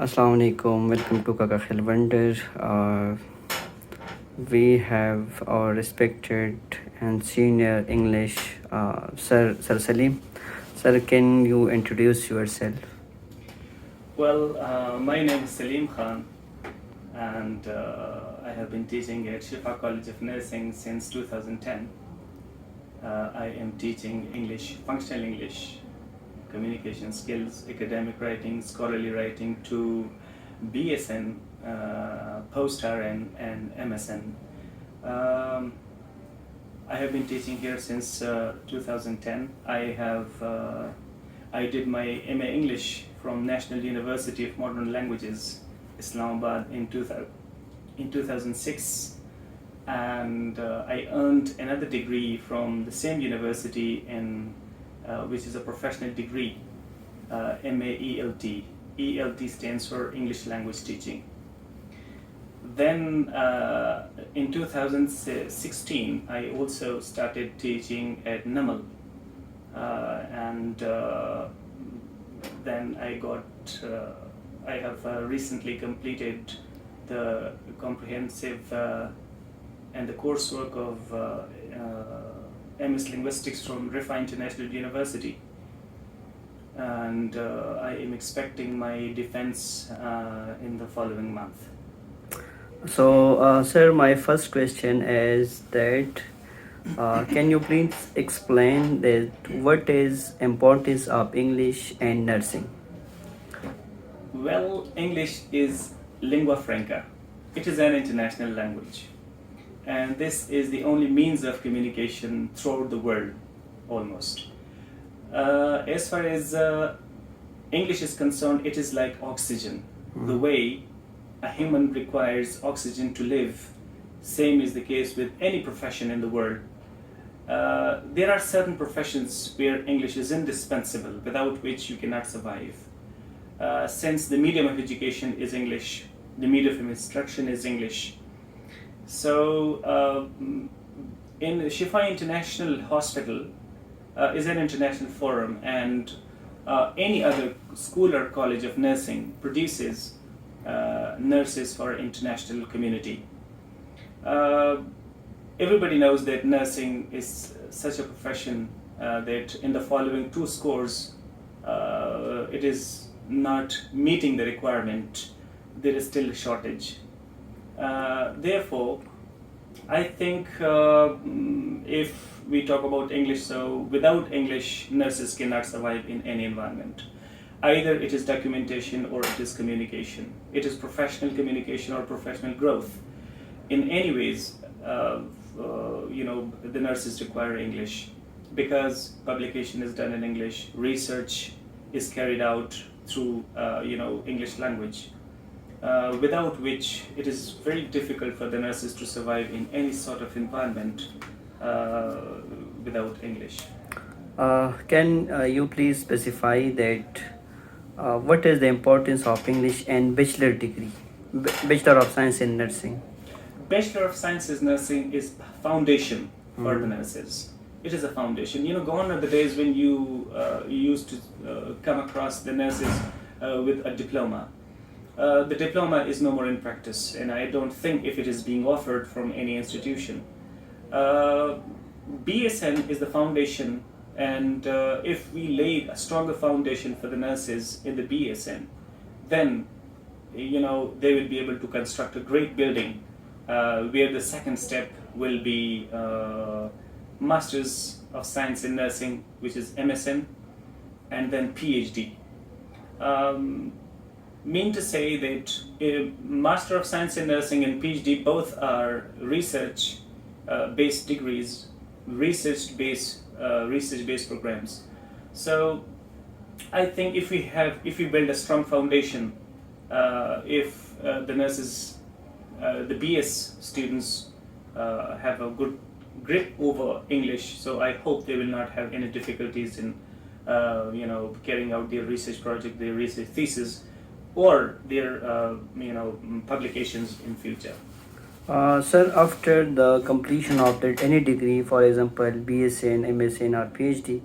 Assalamu alaikum. Welcome to Kaka Khel Wonder. We have our respected and senior English Sir Saleem. Sir, can you introduce yourself? Well, my name is Saleem Khan, and I have been teaching at Shifa College of Nursing since 2010. I am teaching English, functional English, communication skills, academic writing, scholarly writing to BSN, post-RN, and MSN. I have been teaching here since 2010. I did my MA English from National University of Modern Languages, Islamabad in 2006, and I earned another degree from the same university which is a professional degree, MA ELT. ELT stands for English Language Teaching. Then in 2016, I also started teaching at NAML, and then I have recently completed the comprehensive and the coursework of MS Linguistics from Rifa International University, and I am expecting my defense in the following month. So, sir, my first question is that can you please explain that what is importance of English and nursing? Well, English is lingua franca. It is an international language, and this is the only means of communication throughout the world, almost. As far as English is concerned, it is like oxygen. The way a human requires oxygen to live, same is the case with any profession in the world. There are certain professions where English is indispensable, without which you cannot survive. Since the medium of education is English, the medium of instruction is English. So in Shifa International Hospital is an international forum, and any other school or college of nursing produces nurses for international community. Everybody knows that nursing is such a profession that in the following 2 scores it is not meeting the requirement. There is still a shortage. Therefore, I think if we talk about English, so without English, nurses cannot survive in any environment. Either it is documentation or it is communication. It is professional communication or professional growth. In any ways, the nurses require English because publication is done in English, research is carried out through English language. Without which it is very difficult for the nurses to survive in any sort of environment without English. Can you please specify that what is the importance of English and bachelor degree, Bachelor of Science in Nursing? Bachelor of Sciences Nursing is foundation for the nurses. It is a foundation. Gone are the days when you used to come across the nurses with a diploma. The diploma is no more in practice, and I don't think if it is being offered from any institution. BSN is the foundation, and if we lay a stronger foundation for the nurses in the BSN, then they will be able to construct a great building where the second step will be Masters of Science in Nursing, which is MSN, and then PhD. Mean to say that Master of Science in Nursing and PhD both are research-based degrees, research-based programs. So I think if we build a strong foundation, if the nurses, the BS students have a good grip over English, so I hope they will not have any difficulties in carrying out their research project, their research thesis, or their publications in future. Sir, after the completion of that any degree, for example, BSN, MSN, or PhD,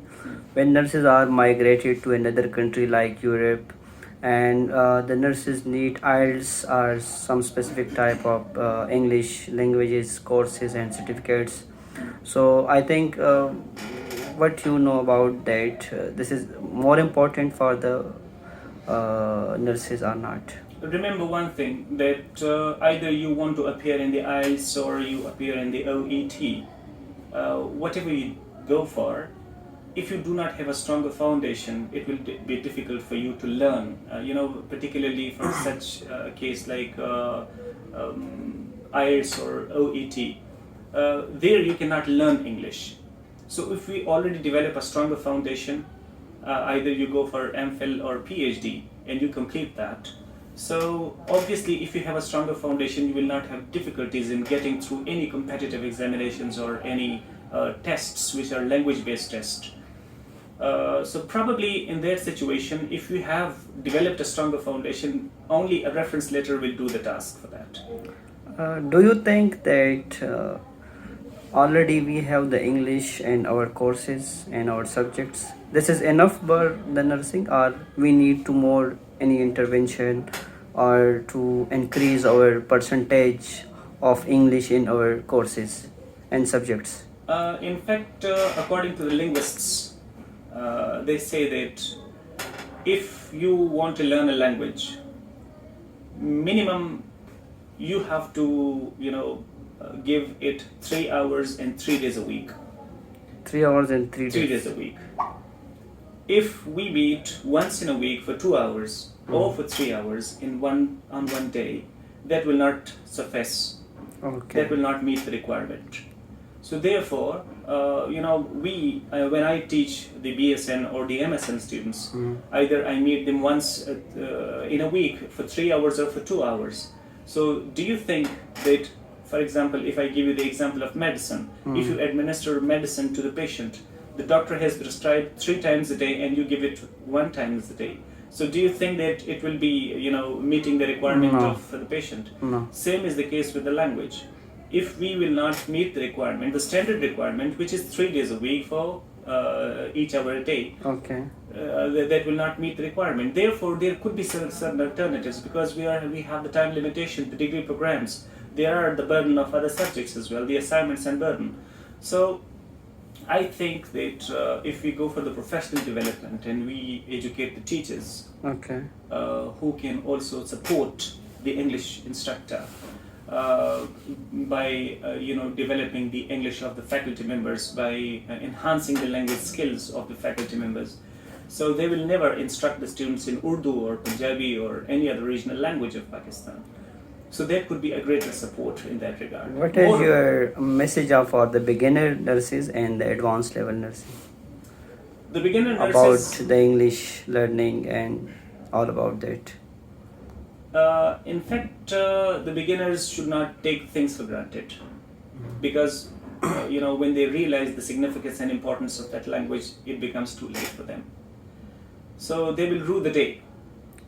when nurses are migrated to another country like Europe and the nurses need IELTS or some specific type of English languages courses and certificates. So I think what you know about that, this is more important for the nurses or not. Remember one thing, that either you want to appear in the IELTS or you appear in the OET, whatever you go for, if you do not have a stronger foundation, it will be difficult for you to learn. Particularly for such a case like IELTS or OET, there you cannot learn English. So if we already develop a stronger foundation, either you go for MPhil or PhD and you complete that. So obviously, if you have a stronger foundation, you will not have difficulties in getting through any competitive examinations or any tests which are language-based tests. So probably in that situation, if you have developed a stronger foundation, only a reference letter will do the task for that. Do you think that already we have the English in our courses and our subjects? This is enough for the nursing, or we need to more any intervention or to increase our percentage of English in our courses and subjects? In fact, according to the linguists, they say that if you want to learn a language, minimum you have to give it 3 hours and 3 days a week. 3 hours and 3 days. 3 days a week. If we meet once in a week for 2 hours or for 3 hours on one day, that will not suffice. Okay. That will not meet the requirement. So therefore, when I teach the BSN or the MSN students, either I meet them once in a week for 3 hours or for 2 hours. So do you think that, for example, if I give you the example of medicine, if you administer medicine to the patient, the doctor has prescribed 3 times a day and you give it 1 time a day. So do you think that it will be, meeting the requirement No. of the patient? No. Same is the case with the language. If we will not meet the requirement, the standard requirement, which is 3 days a week for each hour a day, Okay. that will not meet the requirement. Therefore, there could be certain alternatives, because we have the time limitation, the degree programs. There are the burden of other subjects as well, the assignments and burden. So I think that if we go for the professional development and we educate the teachers, Okay. who can also support the English instructor by developing the English of the faculty members, by enhancing the language skills of the faculty members. So they will never instruct the students in Urdu or Punjabi or any other regional language of Pakistan. So there could be a greater support in that regard. What is your message for the beginner nurses and the advanced level nursing The beginner about nurses, the English learning and all about that? in fact, the beginners should not take things for granted, because when they realize the significance and importance of that language, it becomes too late for them. So they will rue the day.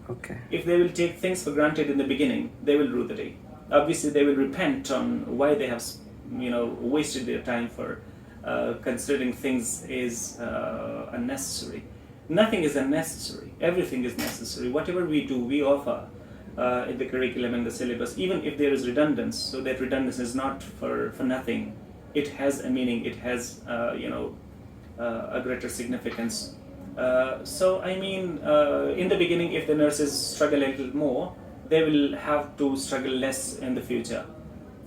Okay. If they will take things for granted in the beginning, they will rue the day. Obviously, they will repent on why they have, wasted their time for considering things is unnecessary. Nothing is unnecessary. Everything is necessary. Whatever we do, we offer in the curriculum and the syllabus, even if there is redundance. So that redundance is not for nothing. It has a meaning. It has, a greater significance. So I mean, in the beginning, if the nurses struggle a little more, they will have to struggle less in the future,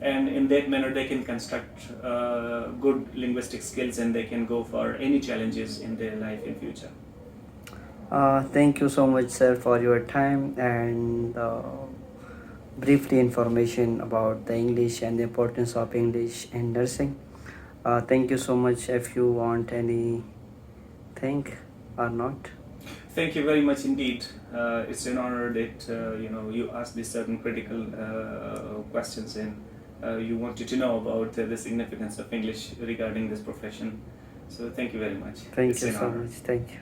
and in that manner they can construct good linguistic skills, and they can go for any challenges in their life in future. Thank you so much, sir, for your time and briefly information about the English and the importance of English in nursing. Thank you so much. If you want anything or not. Thank you very much indeed. It's an honor that you asked these certain critical questions, and you wanted to know about the significance of English regarding this profession. So thank you very much. Thank It's you an so honor. much. Thank you.